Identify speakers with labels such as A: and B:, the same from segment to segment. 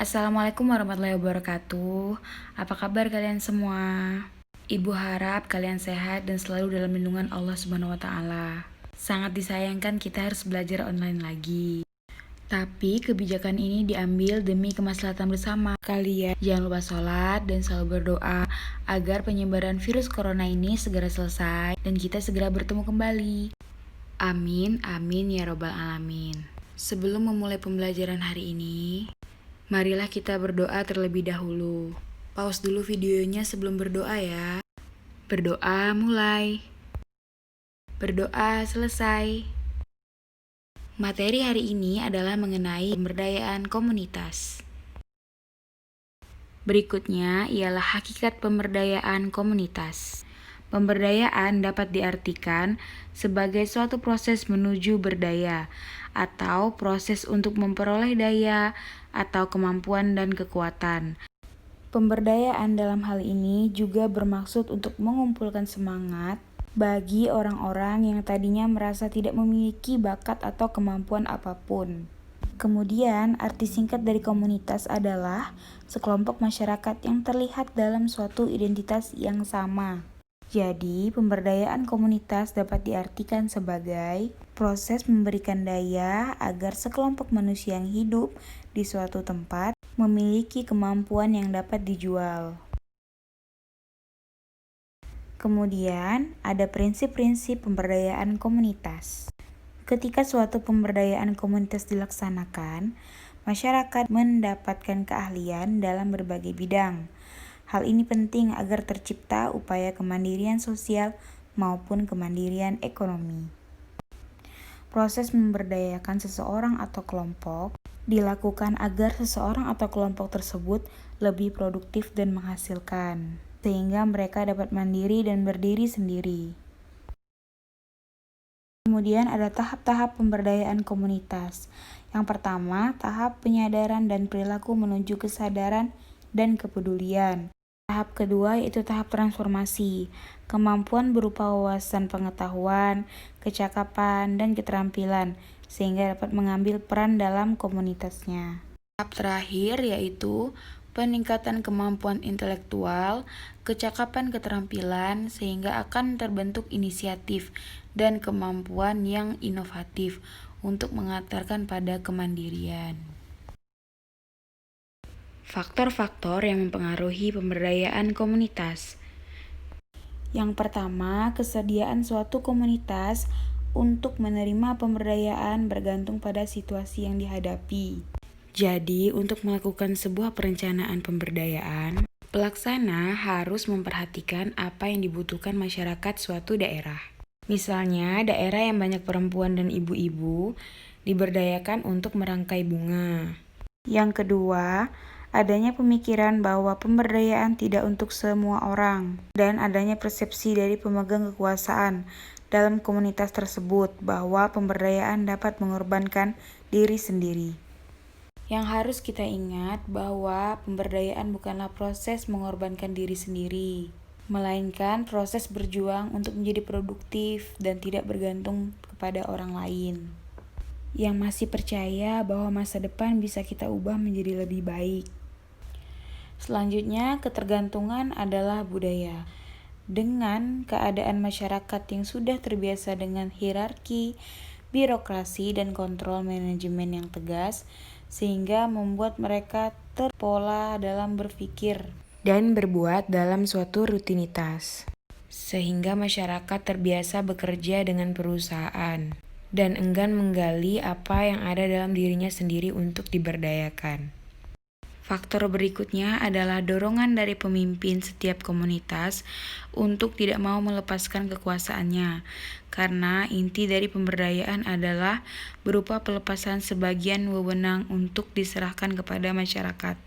A: Assalamualaikum warahmatullahi wabarakatuh. Apa kabar kalian semua? Ibu harap kalian sehat dan selalu dalam lindungan Allah Subhanahu wa taala. Sangat disayangkan kita harus belajar online lagi. Tapi kebijakan ini diambil demi kemaslahatan bersama. Kalian jangan lupa sholat dan selalu berdoa agar penyebaran virus corona ini segera selesai dan kita segera bertemu kembali. Amin, amin ya robbal alamin. Sebelum memulai pembelajaran hari ini, marilah kita berdoa terlebih dahulu. Pause dulu videonya sebelum berdoa ya. Berdoa mulai. Berdoa selesai. Materi hari ini adalah mengenai pemberdayaan komunitas. Berikutnya ialah hakikat pemberdayaan komunitas. Pemberdayaan dapat diartikan sebagai suatu proses menuju berdaya atau proses untuk memperoleh daya atau kemampuan dan kekuatan. Pemberdayaan dalam hal ini juga bermaksud untuk mengumpulkan semangat bagi orang-orang yang tadinya merasa tidak memiliki bakat atau kemampuan apapun. Kemudian, arti singkat dari komunitas adalah sekelompok masyarakat yang terlihat dalam suatu identitas yang sama. Jadi, pemberdayaan komunitas dapat diartikan sebagai proses memberikan daya agar sekelompok manusia yang hidup di suatu tempat memiliki kemampuan yang dapat dijual. Kemudian, ada prinsip-prinsip pemberdayaan komunitas. Ketika suatu pemberdayaan komunitas dilaksanakan, masyarakat mendapatkan keahlian dalam berbagai bidang. Hal ini penting agar tercipta upaya kemandirian sosial maupun kemandirian ekonomi. Proses memberdayakan seseorang atau kelompok dilakukan agar seseorang atau kelompok tersebut lebih produktif dan menghasilkan, sehingga mereka dapat mandiri dan berdiri sendiri. Kemudian ada tahap-tahap pemberdayaan komunitas. Yang pertama, tahap penyadaran dan perilaku menuju kesadaran dan kepedulian. Tahap kedua yaitu tahap transformasi, kemampuan berupa wawasan pengetahuan, kecakapan, dan keterampilan, sehingga dapat mengambil peran dalam komunitasnya. Tahap terakhir yaitu peningkatan kemampuan intelektual, kecakapan keterampilan, sehingga akan terbentuk inisiatif dan kemampuan yang inovatif untuk mengantarkan pada kemandirian. Faktor-faktor yang mempengaruhi pemberdayaan komunitas. Yang pertama, kesediaan suatu komunitas untuk menerima pemberdayaan bergantung pada situasi yang dihadapi. Jadi, untuk melakukan sebuah perencanaan pemberdayaan, pelaksana harus memperhatikan apa yang dibutuhkan masyarakat suatu daerah. Misalnya, daerah yang banyak perempuan dan ibu-ibu diberdayakan untuk merangkai bunga. Yang kedua, adanya pemikiran bahwa pemberdayaan tidak untuk semua orang, dan adanya persepsi dari pemegang kekuasaan dalam komunitas tersebut bahwa pemberdayaan dapat mengorbankan diri sendiri. Yang harus kita ingat bahwa pemberdayaan bukanlah proses mengorbankan diri sendiri, melainkan proses berjuang untuk menjadi produktif dan tidak bergantung kepada orang lain. Yang masih percaya bahwa masa depan bisa kita ubah menjadi lebih baik. Selanjutnya, ketergantungan adalah budaya. Dengan keadaan masyarakat yang sudah terbiasa dengan hierarki, birokrasi, dan kontrol manajemen yang tegas, sehingga membuat mereka terpola dalam berpikir dan berbuat dalam suatu rutinitas. Sehingga masyarakat terbiasa bekerja dengan perusahaan dan enggan menggali apa yang ada dalam dirinya sendiri untuk diberdayakan. Faktor berikutnya adalah dorongan dari pemimpin setiap komunitas untuk tidak mau melepaskan kekuasaannya, karena inti dari pemberdayaan adalah berupa pelepasan sebagian wewenang untuk diserahkan kepada masyarakat.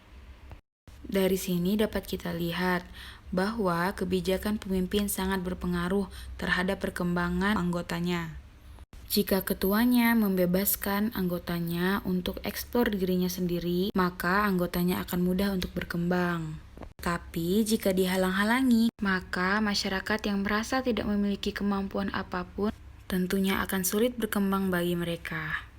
A: Dari sini dapat kita lihat bahwa kebijakan pemimpin sangat berpengaruh terhadap perkembangan anggotanya. Jika ketuanya membebaskan anggotanya untuk eksplor dirinya sendiri, maka anggotanya akan mudah untuk berkembang. Tapi jika dihalang-halangi, maka masyarakat yang merasa tidak memiliki kemampuan apapun tentunya akan sulit berkembang bagi mereka.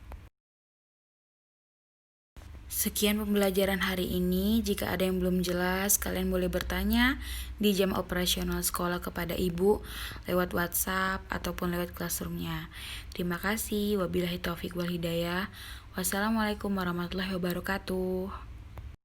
A: Sekian pembelajaran hari ini. Jika ada yang belum jelas, kalian boleh bertanya di jam operasional sekolah kepada ibu lewat WhatsApp ataupun lewat classroomnya. Terima kasih. Wabillahi taufik wal hidayah. Wassalamualaikum warahmatullahi wabarakatuh.